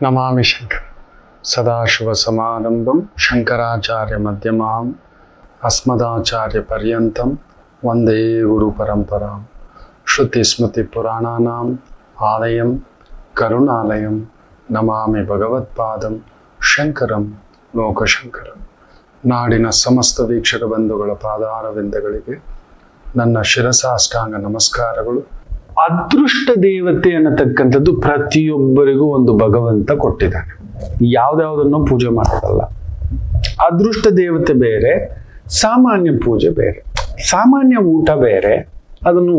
ನಮಾಮಿ ಶಂಕರ ಸದಾಶಿವಸಮಾರಂಭಂ ಶಂಕರಾಚಾರ್ಯ ಮಧ್ಯಮಾಂ ಅಸ್ಮದಾಚಾರ್ಯ ಪರ್ಯಂತಂ ವಂದೇ ಗುರು ಪರಂಪರಾಂ ಶ್ರುತಿ ಸ್ಮೃತಿ ಪುರಾಣಾನಾಂ ಆಲಯಂ ಕರುಣಾಲಯಂ ನಮಾಮಿ ಭಗವತ್ಪಾದಂ ಶಂಕರಂ ಲೋಕಶಂಕರಂ. ನಾಡಿನ ಸಮಸ್ತ ವೀಕ್ಷಕ ಬಂಧುಗಳ ಪಾದಾರವಿಂದಗಳಿಗೆ ನನ್ನ ಶಿರಸಾಷ್ಟಾಂಗ ನಮಸ್ಕಾರಗಳು. ಅದೃಷ್ಟ ದೇವತೆ ಅನ್ನತಕ್ಕಂಥದ್ದು ಪ್ರತಿಯೊಬ್ಬರಿಗೂ ಒಂದು ಭಗವಂತ ಕೊಟ್ಟಿದ್ದಾನೆ. ಯಾವ್ದಾವುದನ್ನು ಪೂಜೆ ಮಾಡೋದಲ್ಲ. ಅದೃಷ್ಟ ದೇವತೆ ಬೇರೆ, ಸಾಮಾನ್ಯ ಪೂಜೆ ಬೇರೆ, ಸಾಮಾನ್ಯ ಊಟ ಬೇರೆ. ಅದನ್ನು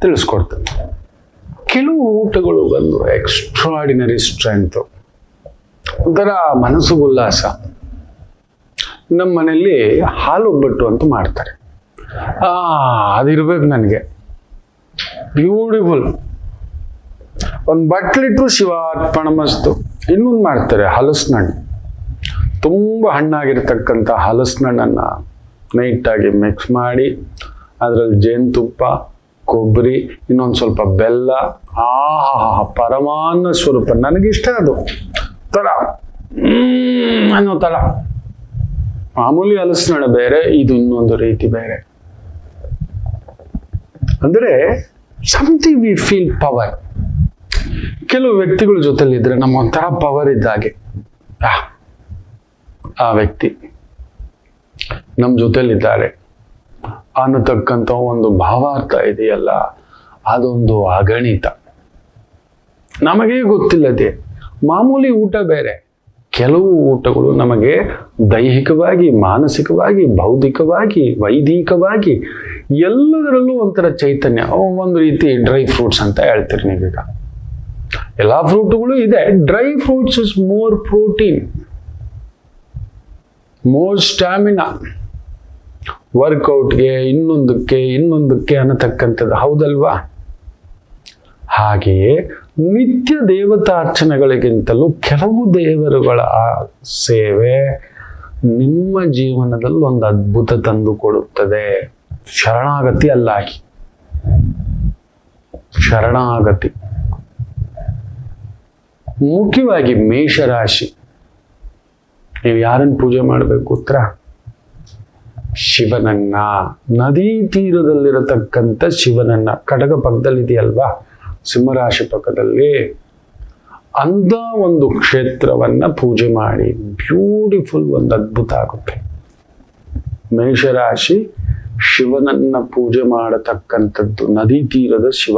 ತಿಳಿಸ್ಕೊಡ್ತೇನೆ. ಕೆಲವು ಊಟಗಳು ಬಂದು ಎಕ್ಸ್ಟ್ರಾಡಿನರಿ ಸ್ಟ್ರೆಂತ್, ಒಂಥರ ಮನಸ್ಸು ಉಲ್ಲಾಸ. ನಮ್ಮ ಮನೆಯಲ್ಲಿ ಹಾಲು ಒಬ್ಬಟ್ಟು ಅಂತ ಮಾಡ್ತಾರೆ. ಅದಿರ್ಬೇಕು ನನಗೆ. ಬ್ಯೂಟಿಫುಲ್. ಒಂದು ಬಟ್ಲಿಟ್ರು ಶಿವಾರ್ಪಣಮಸ್ತು. ಇನ್ನೊಂದು ಮಾಡ್ತಾರೆ ಹಲಸಿನಣ್ಣು. ತುಂಬ ಹಣ್ಣಾಗಿರ್ತಕ್ಕಂಥ ಹಲಸಿನಣ್ಣನ್ನು ನೈಟಾಗಿ ಮಿಕ್ಸ್ ಮಾಡಿ ಅದರಲ್ಲಿ ಜೇನುತುಪ್ಪ, ಕೊಬ್ಬರಿ, ಇನ್ನೊಂದು ಸ್ವಲ್ಪ ಬೆಲ್ಲ. ಪರಮಾನ್ನ ಸ್ವರೂಪ. ನನಗಿಷ್ಟ ಅದು. ತರ ಅನ್ನೋ ತರ. ಮಾಮೂಲಿ ಹಲಸಿನಣ್ಣು ಬೇರೆ, ಇದು ಇನ್ನೊಂದು ರೀತಿ ಬೇರೆ. ಅಂದರೆ ಸಮಥಿಂಗ್ ವಿ ಫೀಲ್ ಪವರ್. ಕೆಲವು ವ್ಯಕ್ತಿಗಳ ಜೊತೆಲಿದ್ರೆ ನಮ್ಮ ಒಂಥರ ಪವರ್ ಇದ್ದಾಗೆ. ಆ ವ್ಯಕ್ತಿ ನಮ್ಮ ಜೊತೆಲಿದ್ದಾರೆ ಅನ್ನತಕ್ಕಂಥ ಒಂದು ಭಾವಾರ್ಥ ಇದೆಯಲ್ಲ, ಅದೊಂದು ಅಗಣಿತ. ನಮಗೆ ಗೊತ್ತಿಲ್ಲದೆ ಮಾಮೂಲಿ ಊಟ ಬೇರೆ. ಕೆಲವು ಊಟಗಳು ನಮಗೆ ದೈಹಿಕವಾಗಿ, ಮಾನಸಿಕವಾಗಿ, ಬೌದ್ಧಿಕವಾಗಿ, ವೈದಿಕವಾಗಿ ಎಲ್ಲದರಲ್ಲೂ ಒಂಥರ ಚೈತನ್ಯ. ಒಂದು ರೀತಿ ಡ್ರೈ ಫ್ರೂಟ್ಸ್ ಅಂತ ಹೇಳ್ತೀರಿ ನೀವೀಗ. ಎಲ್ಲ ಫ್ರೂಟ್ಗಳು ಇದೆ. Dry fruits is more protein, more stamina. ವರ್ಕೌಟ್ಗೆ, ಇನ್ನೊಂದಕ್ಕೆ ಅನ್ನತಕ್ಕಂಥದ್ದು. ಹೌದಲ್ವಾ? ಹಾಗೆಯೇ ನಿತ್ಯ ದೇವತಾರ್ಚನೆಗಳಿಗಿಂತಲೂ ಕೆಲವು ದೇವರುಗಳ ಸೇವೆ ನಿಮ್ಮ ಜೀವನದಲ್ಲಿ ಒಂದು ಅದ್ಭುತ ತಂದು ಕೊಡುತ್ತದೆ. ಶರಣಾಗತಿ ಅಲ್ಲಾಗಿ, ಶರಣಾಗತಿ. ಮುಖ್ಯವಾಗಿ ಮೇಷರಾಶಿ. ನೀವು ಯಾರನ್ನು ಪೂಜೆ ಮಾಡಬೇಕು? ಉತ್ತರ ಶಿವನನ್ನ. ನದಿ ತೀರದಲ್ಲಿರತಕ್ಕಂಥ ಶಿವನನ್ನ. ಕಡಗ ಪಕ್ಕದಲ್ಲಿದೆಯಲ್ವಾ, ಸಿಂಹರಾಶಿ ಪಕ್ಕದಲ್ಲಿ. ಅಂಥ ಒಂದು ಕ್ಷೇತ್ರವನ್ನ ಪೂಜೆ ಮಾಡಿ. ಬ್ಯೂಟಿಫುಲ್, ಒಂದು ಅದ್ಭುತ ಆಗುತ್ತೆ. ಮೇಷರಾಶಿ ಶಿವನನ್ನ ಪೂಜೆ ಮಾಡತಕ್ಕಂಥದ್ದು. ನದಿ ತೀರದ ಶಿವ.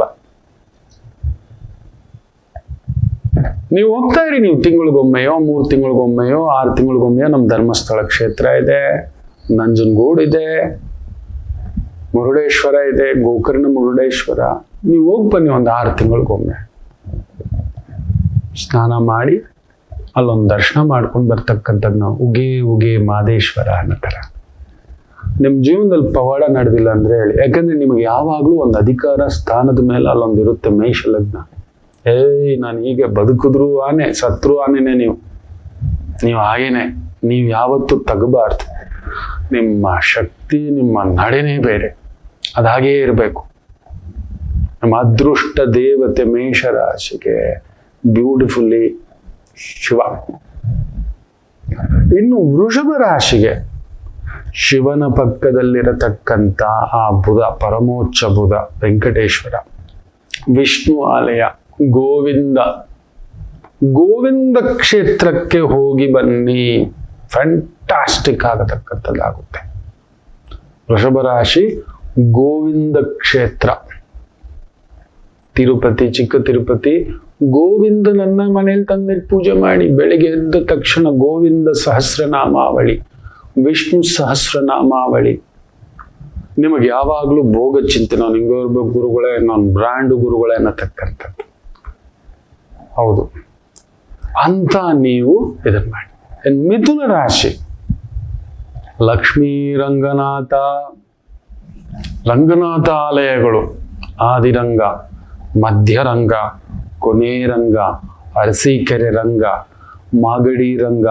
ನೀವು ಹೋಗ್ತಾ ಇರಿ. ನೀವು ತಿಂಗಳಿಗೊಮ್ಮೆಯೋ, 3 ತಿಂಗಳಿಗೊಮ್ಮೆಯೋ, 6 ತಿಂಗಳಿಗೊಮ್ಮೆಯೋ ನಮ್ಮ ಧರ್ಮಸ್ಥಳ ಕ್ಷೇತ್ರ ಇದೆ, ನಂಜನಗೂಡು ಇದೆ, ಮುರುಡೇಶ್ವರ ಇದೆ, ಗೋಕರ್ಣ ಮುರುಡೇಶ್ವರ. ನೀವು ಹೋಗಿ ಬನ್ನಿ. ಒಂದು 6 ತಿಂಗಳಿಗೊಮ್ಮೆ ಸ್ನಾನ ಮಾಡಿ ಅಲ್ಲೊಂದು ದರ್ಶನ ಮಾಡ್ಕೊಂಡು ಬರ್ತಕ್ಕಂಥದ್ದು. ನಾವು ಉಗೆ ಮಾದೇಶ್ವರ ಅನ್ನೋ ಥರ. ನಿಮ್ಮ ಜೀವನದಲ್ಲಿ ಪವಾಡ ನಡೆದಿಲ್ಲ ಅಂದ್ರೆ ಹೇಳಿ. ಯಾಕಂದ್ರೆ ನಿಮಗೆ ಯಾವಾಗಲೂ ಒಂದು ಅಧಿಕಾರ ಸ್ಥಾನದ ಮೇಲೆ ಅಲ್ಲೊಂದು ಇರುತ್ತೆ. ಮೇಷ ಲಗ್ನ. ನಾನು ಹೀಗೆ ಬದುಕಿದ್ರು ಆನೆ, ಸತ್ರು ಆನೆನೆ. ನೀವು ಹಾಗೇನೆ. ನೀವು ಯಾವತ್ತೂ ತಗಬಾರ್ದು. ನಿಮ್ಮ ಶಕ್ತಿ, ನಿಮ್ಮ ನಡೆನೇ ಬೇರೆ. ಅದು ಹಾಗೇ ಇರಬೇಕು. ನಮ್ಮ ಅದೃಷ್ಟ ದೇವತೆ ಮೇಷರಾಶಿಗೆ ಬ್ಯೂಟಿಫುಲ್ಲಿ ಶಿವ. ಇನ್ನು ವೃಷಭ ರಾಶಿಗೆ ಶಿವನ ಪಕ್ಕದಲ್ಲಿರತಕ್ಕಂಥ ಆ ಬುಧ, ಪರಮೋಚ್ಚ ಬುಧ, ವೆಂಕಟೇಶ್ವರ, ವಿಷ್ಣು ಆಲಯ, ಗೋವಿಂದ ಕ್ಷೇತ್ರಕ್ಕೆ ಹೋಗಿ ಬನ್ನಿ. ಫ್ಯಾಂಟಾಸ್ಟಿಕ್ ಆಗತಕ್ಕಂಥದ್ದಾಗುತ್ತೆ. ವೃಷಭ ರಾಶಿ ಗೋವಿಂದ ಕ್ಷೇತ್ರ, ತಿರುಪತಿ, ಚಿಕ್ಕ ತಿರುಪತಿ. ಗೋವಿಂದನನ್ನ ಮನೇಲಿ ತಂದಿಟ್ಟು ಪೂಜೆ ಮಾಡಿ. ಬೆಳಿಗ್ಗೆ ಎದ್ದ ತಕ್ಷಣ ಗೋವಿಂದ ಸಹಸ್ರನಾಮಾವಳಿ, ವಿಷ್ಣು ಸಹಸ್ರನಾಮಾವಳಿ. ನಿಮಗೆ ಯಾವಾಗಲೂ ಭೋಗ ಚಿಂತೆ. ನಾನು ಹಿಂಗೆ ಇರ್ಬೇಕು ಗುರುಗಳೇ, ನಾನು ಬ್ರ್ಯಾಂಡು ಗುರುಗಳೇ ಅನ್ನತಕ್ಕಂಥದ್ದು. ಹೌದು ಅಂತ ನೀವು ಇದನ್ನು ಮಾಡಿ. ಮಿಥುನ ರಾಶಿ ಲಕ್ಷ್ಮೀ ರಂಗನಾಥ ಆಲಯಗಳು. ಆದಿರಂಗ, ಮಧ್ಯರಂಗ, ಕೊನೆರಂಗ, ಅರಸೀಕೆರೆ ರಂಗ, ಮಾಗಡಿ ರಂಗ,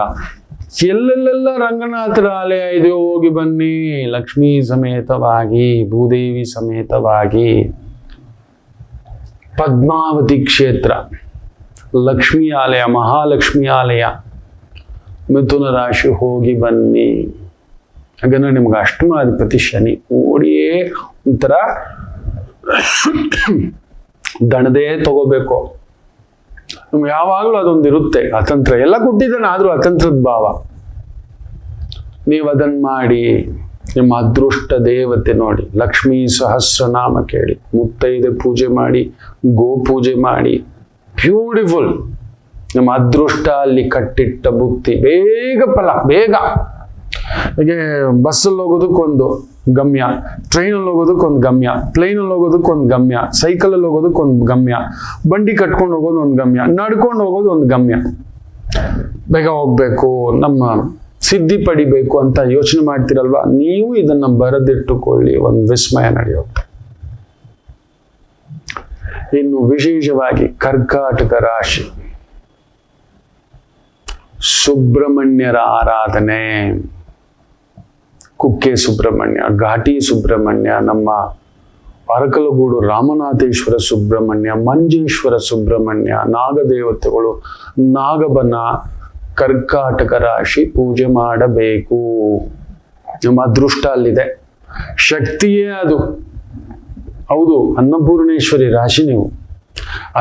ಎಲ್ಲೆಲ್ಲೆಲ್ಲ ರಂಗನಾಥರ ಆಲಯ ಇದೆಯೋ ಹೋಗಿ ಬನ್ನಿ. ಲಕ್ಷ್ಮೀ ಸಮೇತವಾಗಿ, ಭೂದೇವಿ ಸಮೇತವಾಗಿ. ಪದ್ಮಾವತಿ ಕ್ಷೇತ್ರ, ಲಕ್ಷ್ಮೀ ಆಲಯ, ಮಹಾಲಕ್ಷ್ಮಿ ಆಲಯ, ಮಿಥುನ ರಾಶಿ ಹೋಗಿ ಬನ್ನಿ. ಹಾಗಂದ್ರೆ ನಿಮ್ಗೆ ಅಷ್ಟಮಾಧಿಪತಿ ಶನಿ ಓಡಿಯೇ ಒಂಥರ ದಣದೇ ತಗೋಬೇಕು. ನಮ್ಗೆ ಯಾವಾಗಲೂ ಅದೊಂದಿರುತ್ತೆ ಅತಂತ್ರ. ಎಲ್ಲ ಕೊಟ್ಟಿದ್ದಾನೆ, ಆದ್ರೂ ಅತಂತ್ರದ ಭಾವ. ನೀವು ಅದನ್ನ ಮಾಡಿ. ನಿಮ್ಮ ಅದೃಷ್ಟ ದೇವತೆ ನೋಡಿ, ಲಕ್ಷ್ಮೀ ಸಹಸ್ರನಾಮ ಕೇಳಿ, ಮುತ್ತೈದೆ ಪೂಜೆ ಮಾಡಿ, ಗೋ ಪೂಜೆ ಮಾಡಿ. ಬ್ಯೂಟಿಫುಲ್. ನಿಮ್ಮ ಅದೃಷ್ಟ ಅಲ್ಲಿ ಕಟ್ಟಿಟ್ಟ ಬುತ್ತಿ, ಬೇಗ ಫಲ, ಬೇಗ. ಹೀಗೆ ಬಸ್ಸಲ್ಲಿ ಹೋಗೋದಕ್ಕೊಂದು ಗಮ್ಯ, ಟ್ರೈನಲ್ಲಿ ಹೋಗೋದಕ್ಕೊಂದು ಗಮ್ಯ, ಪ್ಲೇನಲ್ಲಿ ಹೋಗೋದಕ್ಕೊಂದು ಗಮ್ಯ, ಸೈಕಲಲ್ಲಿ ಹೋಗೋದಕ್ಕೊಂದು ಗಮ್ಯ, ಬಂಡಿ ಕಟ್ಕೊಂಡು ಹೋಗೋದು ಒಂದು ಗಮ್ಯ, ನಡ್ಕೊಂಡು ಹೋಗೋದು ಒಂದು ಗಮ್ಯ. ಬೇಗ ಹೋಗ್ಬೇಕು, ನಮ್ಮ ಸಿದ್ಧಿ ಪಡಿಬೇಕು ಅಂತ ಯೋಚನೆ ಮಾಡ್ತೀರಲ್ವಾ, ನೀವು ಇದನ್ನ ಬರೆದಿಟ್ಟುಕೊಳ್ಳಿ, ಒಂದು ವಿಸ್ಮಯ ನಡೆಯುತ್ತೆ. ಇನ್ನು ವಿಶೇಷವಾಗಿ ಕರ್ಕಾಟಕ ರಾಶಿ, ಸುಬ್ರಹ್ಮಣ್ಯರ ಆರಾಧನೆ. ಕುಕ್ಕೆ ಸುಬ್ರಹ್ಮಣ್ಯ, ಘಾಟಿ ಸುಬ್ರಹ್ಮಣ್ಯ, ನಮ್ಮ ಅರಕಲಗೂಡು ರಾಮನಾಥೇಶ್ವರ ಸುಬ್ರಹ್ಮಣ್ಯ, ಮಂಜೇಶ್ವರ ಸುಬ್ರಹ್ಮಣ್ಯ, ನಾಗದೇವತೆಗಳು, ನಾಗಬನ, ಕರ್ಕಾಟಕ ರಾಶಿ ಪೂಜೆ ಮಾಡಬೇಕು. ನಮ್ಮ ಅದೃಷ್ಟ ಅಲ್ಲಿದೆ, ಶಕ್ತಿಯೇ ಅದು. ಹೌದು, ಅನ್ನಪೂರ್ಣೇಶ್ವರಿ ರಾಶಿ ನೀವು.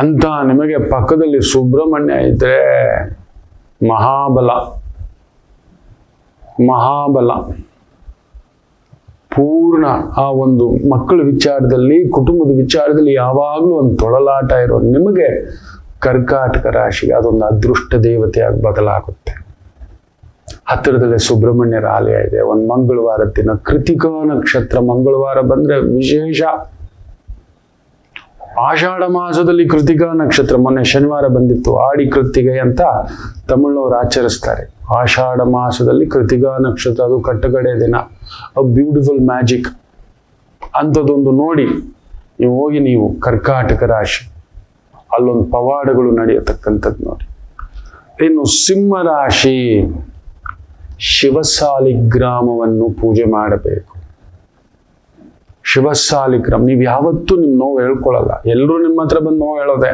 ಅಂತ ನಿಮಗೆ ಪಕ್ಕದಲ್ಲಿ ಸುಬ್ರಹ್ಮಣ್ಯ ಇದ್ರೆ ಮಹಾಬಲ, ಮಹಾಬಲ. ಪೂರ್ಣ ಆ ಒಂದು ಮಕ್ಕಳ ವಿಚಾರದಲ್ಲಿ, ಕುಟುಂಬದ ವಿಚಾರದಲ್ಲಿ ಯಾವಾಗಲೂ ಒಂದು ತೊಳಲಾಟ ಇರೋ ನಿಮಗೆ ಕರ್ಕಾಟಕ ರಾಶಿಗೆ ಅದೊಂದು ಅದೃಷ್ಟ ದೇವತೆಯಾಗಿ ಬದಲಾಗುತ್ತೆ. ಹತ್ತಿರದಲ್ಲೇ ಸುಬ್ರಹ್ಮಣ್ಯರ ಆಲಯ ಇದೆ. ಒಂದು ಮಂಗಳವಾರ ದಿನ, ಕೃತಿಕಾ ನಕ್ಷತ್ರ ಮಂಗಳವಾರ ಬಂದ್ರೆ ವಿಶೇಷ. ಆಷಾಢ ಮಾಸದಲ್ಲಿ ಕೃತಿಕಾ ನಕ್ಷತ್ರ, ಮೊನ್ನೆ ಶನಿವಾರ ಬಂದಿತ್ತು, ಆಡಿ ಕೃತಿಗೆ ಅಂತ ತಮಿಳ್ನವರು ಆಚರಿಸ್ತಾರೆ. ಆಷಾಢ ಮಾಸದಲ್ಲಿ ಕೃತಿಕಾ ನಕ್ಷತ್ರ, ಅದು ಕಟ್ಟಕಡೆ ದಿನ. A beautiful magic. ಅಂಥದ್ದೊಂದು ನೋಡಿ ನೀವು ಹೋಗಿ, ನೀವು ಕರ್ಕಾಟಕ ರಾಶಿ ಅಲ್ಲೊಂದು ಪವಾಡಗಳು ನಡೆಯತಕ್ಕಂಥದ್ದು ನೋಡಿ. ಇನ್ನು ಸಿಂಹ ರಾಶಿ, ಶಿವಸಾಲಿಗ್ರಾಮವನ್ನು ಪೂಜೆ ಮಾಡಬೇಕು. ಶಿವಸಾಲಿಗ್ರಾಮ, ನೀವು ಯಾವತ್ತೂ ನಿಮ್ ನೋವು ಹೇಳ್ಕೊಳ್ಳಲ್ಲ. ಎಲ್ರೂ ನಿಮ್ಮ ಹತ್ರ ಬಂದು ನೋವು ಹೇಳೋದೆ,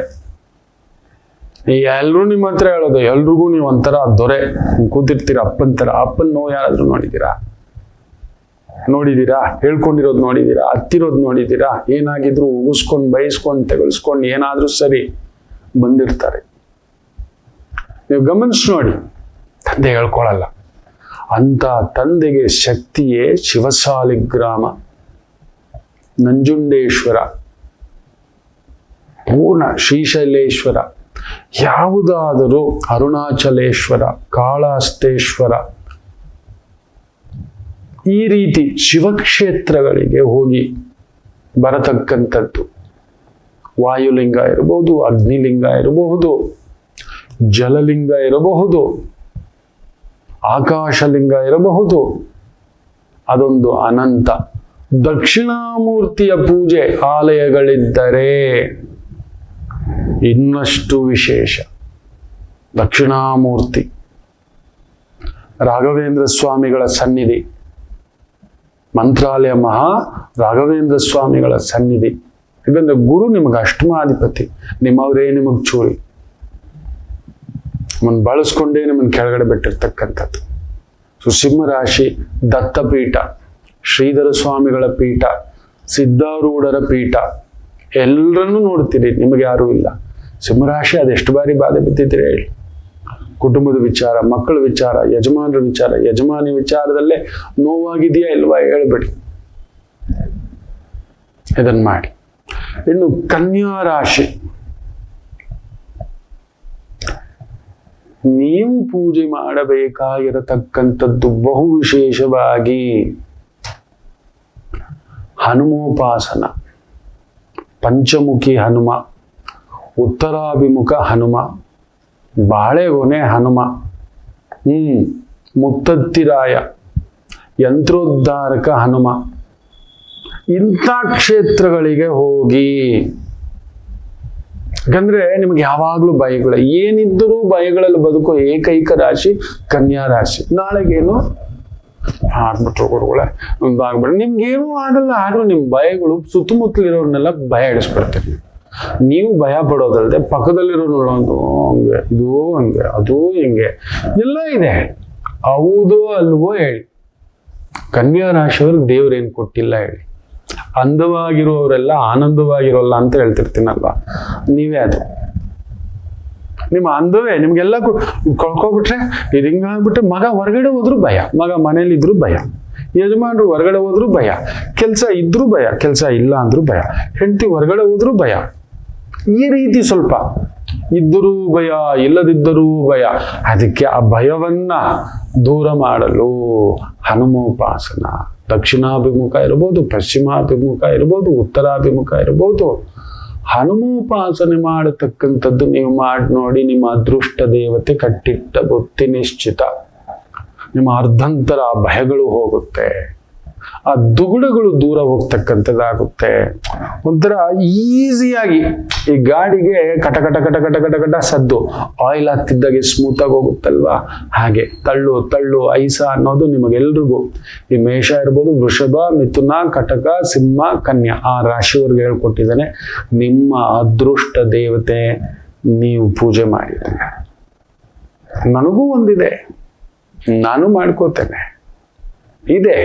ಎಲ್ರೂ ನಿಮ್ಮ ಹತ್ರ ಹೇಳೋದು. ಎಲ್ರಿಗೂ ನೀವು ಒಂಥರ ದೊರೆ ಕೂತಿರ್ತೀರ, ಅಪ್ಪನ ತರ. ಅಪ್ಪನ ನೋವು ಯಾರಾದ್ರೂ ನೋಡಿದ್ದೀರಾ? ಹೇಳ್ಕೊಂಡಿರೋದು ನೋಡಿದ್ದೀರಾ? ಹತ್ತಿರೋದು ನೋಡಿದ್ದೀರಾ? ಏನಾಗಿದ್ರು ಉಗಿಸ್ಕೊಂಡು ಬಯಸ್ಕೊಂಡು ತೆಗೆಸ್ಕೊಂಡು ಏನಾದ್ರೂ ಸರಿ ಬಂದಿರ್ತಾರೆ. ನೀವು ಗಮನಿಸಿ ನೋಡಿ, ತಂದೆ ಹೇಳ್ಕೊಳಲ್ಲ. ಅಂತ ತಂದೆಗೆ ಶಕ್ತಿಯೇ ಶಿವಸಾಲಿಗ್ರಾಮ, ನಂಜುಂಡೇಶ್ವರ, ಪೂರ್ಣ ಶ್ರೀಶೈಲೇಶ್ವರ, ಯಾವುದಾದರೂ ಅರುಣಾಚಲೇಶ್ವರ, ಕಾಳಹಸ್ತೇಶ್ವರ, ಈ ರೀತಿ ಶಿವಕ್ಷೇತ್ರಗಳಿಗೆ ಹೋಗಿ ಬರತಕ್ಕಂಥದ್ದು. ವಾಯುಲಿಂಗ ಇರಬಹುದು, ಅಗ್ನಿಲಿಂಗ ಇರಬಹುದು, ಜಲಲಿಂಗ ಇರಬಹುದು, ಆಕಾಶಲಿಂಗ ಇರಬಹುದು. ಅದೊಂದು ಅನಂತ. ದಕ್ಷಿಣಾಮೂರ್ತಿಯ ಪೂಜೆ ಆಲಯಗಳಿದ್ದರೆ ಇನ್ನಷ್ಟು ವಿಶೇಷ. ದಕ್ಷಿಣಾಮೂರ್ತಿ, ರಾಘವೇಂದ್ರ ಸ್ವಾಮಿಗಳ ಸನ್ನಿಧಿ, ಮಂತ್ರಾಲಯ ಮಹಾ ರಾಘವೇಂದ್ರ ಸ್ವಾಮಿಗಳ ಸನ್ನಿಧಿ. ಯಾಕಂದ್ರೆ ಗುರು ನಿಮಗೆ ಅಷ್ಟಮಾಧಿಪತಿ, ನಿಮ್ಮವರೇ ನಿಮಗೆ ಚೂರಿ, ನಿಮ್ಮನ್ನು ಬಳಸ್ಕೊಂಡೇ ನಿಮ್ಮನ್ನು ಕೆಳಗಡೆ ಬಿಟ್ಟಿರ್ತಕ್ಕಂಥದ್ದು. ಸೊ ಸಿಂಹರಾಶಿ ದತ್ತಪೀಠ, ಶ್ರೀಧರ ಸ್ವಾಮಿಗಳ ಪೀಠ, ಸಿದ್ಧಾರೂಢರ ಪೀಠ, ಎಲ್ಲರನ್ನೂ ನೋಡ್ತೀರಿ. ನಿಮಗೆ ಯಾರೂ ಇಲ್ಲ. ಸಿಂಹರಾಶಿ ಅದೆಷ್ಟು ಬಾರಿ ಬಾಧೆ ಬಿದ್ದಿದ್ರೆ ಹೇಳಿ. ಕುಟುಂಬದ ವಿಚಾರ, ಮಕ್ಕಳ ವಿಚಾರ, ಯಜಮಾನರ ವಿಚಾರ, ಯಜಮಾನಿ ವಿಚಾರದಲ್ಲೇ ನೋವಾಗಿದೆಯಾ ಇಲ್ವಾ ಹೇಳ್ಬೇಡಿ, ಇದನ್ನ ಮಾಡಿ. ಇನ್ನು ಕನ್ಯಾ ರಾಶಿ, ನೀವು ಪೂಜೆ ಮಾಡಬೇಕಾಗಿರತಕ್ಕಂಥದ್ದು ಬಹು ವಿಶೇಷವಾಗಿ ಹನುಮೋಪಾಸನ. ಪಂಚಮುಖಿ ಹನುಮ, ಉತ್ತರಾಭಿಮುಖ ಹನುಮ, ಬಾಳೆಗೊನೆ ಹನುಮ, ಮುತ್ತತ್ತಿರಾಯ, ಯಂತ್ರೋದ್ಧಾರಕ ಹನುಮ, ಇಂಥ ಕ್ಷೇತ್ರಗಳಿಗೆ ಹೋಗಿ. ಯಾಕಂದ್ರೆ ನಿಮ್ಗೆ ಯಾವಾಗ್ಲೂ ಭಯಗಳು, ಏನಿದ್ದರೂ ಭಯಗಳಲ್ಲಿ ಬದುಕೋ ಏಕೈಕ ರಾಶಿ ಕನ್ಯಾ ರಾಶಿ. ನಾಳೆಗೇನು ಆಗ್ಬಿಟ್ರು ಗುರುಗಳೇ, ಆಗ್ಬಿಟ್ರೆ ನಿಮ್ಗೇನೂ ಆಗಲ್ಲ. ಆದ್ರೂ ನಿಮ್ ಭಯಗಳು ಸುತ್ತಮುತ್ತಲಿರೋರ್ನೆಲ್ಲ ಭಯ ಹಿಡಿಸ್ಬಿಡ್ತೀರಿ. ನೀವು ಭಯ ಪಡೋದಲ್ಲದೆ ಪಕ್ಕದಲ್ಲಿರೋ ನೋಡೋದು ಹಂಗೆ, ಇದು ಹಂಗೆ, ಅದು ಹಿಂಗೆ ಎಲ್ಲ ಇದೆ. ಹೌದೋ ಅಲ್ವೋ ಹೇಳಿ. ಕನ್ಯಾ ರಾಶಿಯವ್ರಿಗೆ ದೇವ್ರೇನು ಕೊಟ್ಟಿಲ್ಲ ಹೇಳಿ. ಅಂದವಾಗಿರುವವರೆಲ್ಲ ಆನಂದವಾಗಿರೋಲ್ಲ ಅಂತ ಹೇಳ್ತಿರ್ತೀನಲ್ವಾ, ನೀವೇ ಅದು. ನಿಮ್ಮ ಅಂದವೇ ನಿಮ್ಗೆಲ್ಲ ಕಳ್ಕೊಬಿಟ್ರೆ, ಇದು ಹಿಂಗಾಗ್ಬಿಟ್ರೆ, ಮಗ ಹೊರಗಡೆ ಹೋದ್ರು ಭಯ, ಮಗ ಮನೇಲಿ ಇದ್ರು ಭಯ, ಯಜಮಾನ್ರು ಹೊರಗಡೆ ಹೋದ್ರು ಭಯ, ಕೆಲಸ ಇದ್ರೂ ಭಯ, ಕೆಲಸ ಇಲ್ಲ ಅಂದ್ರೂ ಭಯ, ಹೆಂಡತಿ ಹೊರಗಡೆ ಹೋದ್ರು ಭಯ. ಈ ರೀತಿ ಸ್ವಲ್ಪ ಇದ್ದರೂ ಭಯ, ಇಲ್ಲದಿದ್ದರೂ ಭಯ. ಅದಕ್ಕೆ ಆ ಭಯವನ್ನ ದೂರ ಮಾಡಲು ಹನುಮೋಪಾಸನ, ದಕ್ಷಿಣಾಭಿಮುಖ ಇರ್ಬೋದು, ಪಶ್ಚಿಮಾಭಿಮುಖ ಇರ್ಬೋದು, ಉತ್ತರಾಭಿಮುಖ ಇರ್ಬೋದು, ಹನುಮೋಪಾಸನೆ ಮಾಡತಕ್ಕಂಥದ್ದು ನೀವು ಮಾಡಿ ನೋಡಿ. ನಿಮ್ಮ ಅದೃಷ್ಟ ದೇವತೆ ಕಟ್ಟಿಟ್ಟ ಬುತ್ತಿ ನಿಶ್ಚಿತ. ನಿಮ್ಮ ಅರ್ಧಂತರ ಭಯಗಳು ಹೋಗುತ್ತೆ, ಆ ದುಗುಡಗಳು ದೂರ ಹೋಗ್ತಕ್ಕಂಥದ್ದಾಗುತ್ತೆ. ಒಂಥರ ಈಸಿಯಾಗಿ ಈ ಗಾಡಿಗೆ ಕಟ ಕಟ ಕಟ ಕಟ ಕಟ ಕಟ ಸದ್ದು, ಆಯಿಲ್ ಹಾಕ್ತಿದ್ದಾಗೆ ಸ್ಮೂತ್ ಆಗಿ ಹೋಗುತ್ತಲ್ವಾ, ಹಾಗೆ ತಳ್ಳು ತಳ್ಳು ಐಸ ಅನ್ನೋದು ನಿಮಗೆಲ್ರಿಗೂ ಈ ಮೇಷ ಇರ್ಬೋದು, ವೃಷಭ, ಮಿಥುನ, ಕಟಕ, ಸಿಂಹ, ಕನ್ಯಾ ಆ ರಾಶಿಯವ್ರಿಗೆ ಹೇಳ್ಕೊಟ್ಟಿದ್ದಾನೆ. ನಿಮ್ಮ ಅದೃಷ್ಟ ದೇವತೆ ನೀವು ಪೂಜೆ ಮಾಡಿದ್ದೀರ. ನನಗೂ ಒಂದಿದೆ, ನಾನು ಮಾಡ್ಕೋತೇನೆ, ಇದೆ.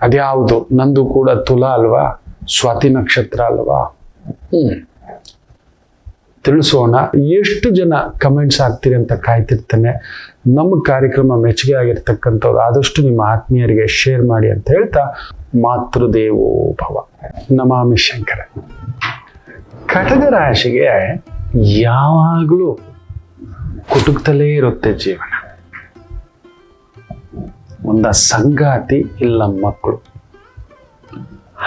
ಅದ್ಯಾವುದು? ನಂದು ಕೂಡ ತುಲಾ ಅಲ್ವಾ, ಸ್ವಾತಿ ನಕ್ಷತ್ರ ಅಲ್ವಾ. ತಿಳಿಸೋಣ. ಎಷ್ಟು ಜನ ಕಮೆಂಟ್ಸ್ ಆಗ್ತೀರಿ ಅಂತ ಕಾಯ್ತಿರ್ತೇನೆ. ನಮ್ಮ ಕಾರ್ಯಕ್ರಮ ಮೆಚ್ಚುಗೆ ಆಗಿರ್ತಕ್ಕಂಥವ್ರು ಆದಷ್ಟು ನಿಮ್ಮ ಆತ್ಮೀಯರಿಗೆ ಶೇರ್ ಮಾಡಿ ಅಂತ ಹೇಳ್ತಾ, ಮಾತೃದೇವೋ ಭವ. ನಮಾಮಿ ಶಂಕರ. ಕಟಕ ರಾಶಿಗೆ ಯಾವಾಗಲೂ ಕುಟುಕ್ತಲೇ ಇರುತ್ತೆ ಜೀವನ. ಒಂದ ಸಂಗಾತಿ ಇಲ್ಲ ಮಕ್ಕಳು.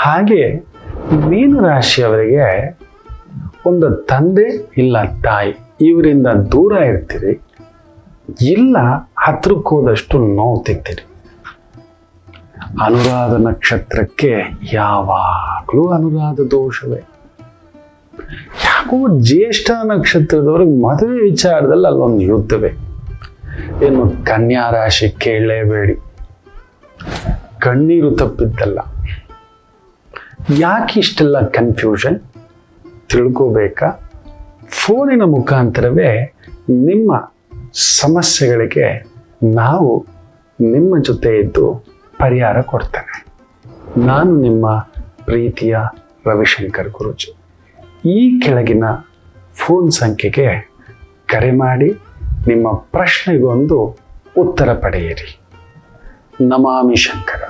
ಹಾಗೆ ಮೀನ ರಾಶಿಯವರಿಗೆ ಒಂದು ತಂದೆ ಇಲ್ಲ ತಾಯಿ, ಇವರಿಂದ ದೂರ ಇರ್ತೀರಿ, ಇಲ್ಲ ಹತ್ರಕ್ಕೆ ಹೋದಷ್ಟು ನೋವು ತಿಂತೀರಿ. ಅನುರಾಧ ನಕ್ಷತ್ರಕ್ಕೆ ಯಾವಾಗಲೂ ಅನುರಾಧ ದೋಷವೇ. ಯಾಕೋ ಜ್ಯೇಷ್ಠ ನಕ್ಷತ್ರದವ್ರಿಗೆ ಮದುವೆ ವಿಚಾರದಲ್ಲಿ ಅಲ್ಲೊಂದು ಯುದ್ಧವೇ. ಏನು ಕನ್ಯಾ ರಾಶಿ ಕೇಳಲೇಬೇಡಿ, ಕಣ್ಣೀರು ತಪ್ಪಿದ್ದಲ್ಲ. ಯಾಕೆ ಇಷ್ಟೆಲ್ಲ ಕನ್ಫ್ಯೂಷನ್ ತಿಳ್ಕೋಬೇಕಾ? ಫೋನಿನ ಮುಖಾಂತರವೇ ನಿಮ್ಮ ಸಮಸ್ಯೆಗಳಿಗೆ ನಾವು ನಿಮ್ಮ ಜೊತೆ ಇದ್ದು ಪರಿಹಾರ ಕೊಡ್ತೇನೆ. ನಾನು ನಿಮ್ಮ ಪ್ರೀತಿಯ ರವಿಶಂಕರ್ ಗುರೂಜಿ. ಈ ಕೆಳಗಿನ ಫೋನ್ ಸಂಖ್ಯೆಗೆ ಕರೆ ಮಾಡಿ ನಿಮ್ಮ ಪ್ರಶ್ನೆಗೊಂದು ಉತ್ತರ ಪಡೆಯಿರಿ. ನಮಾಮಿ ಶಂಕರ.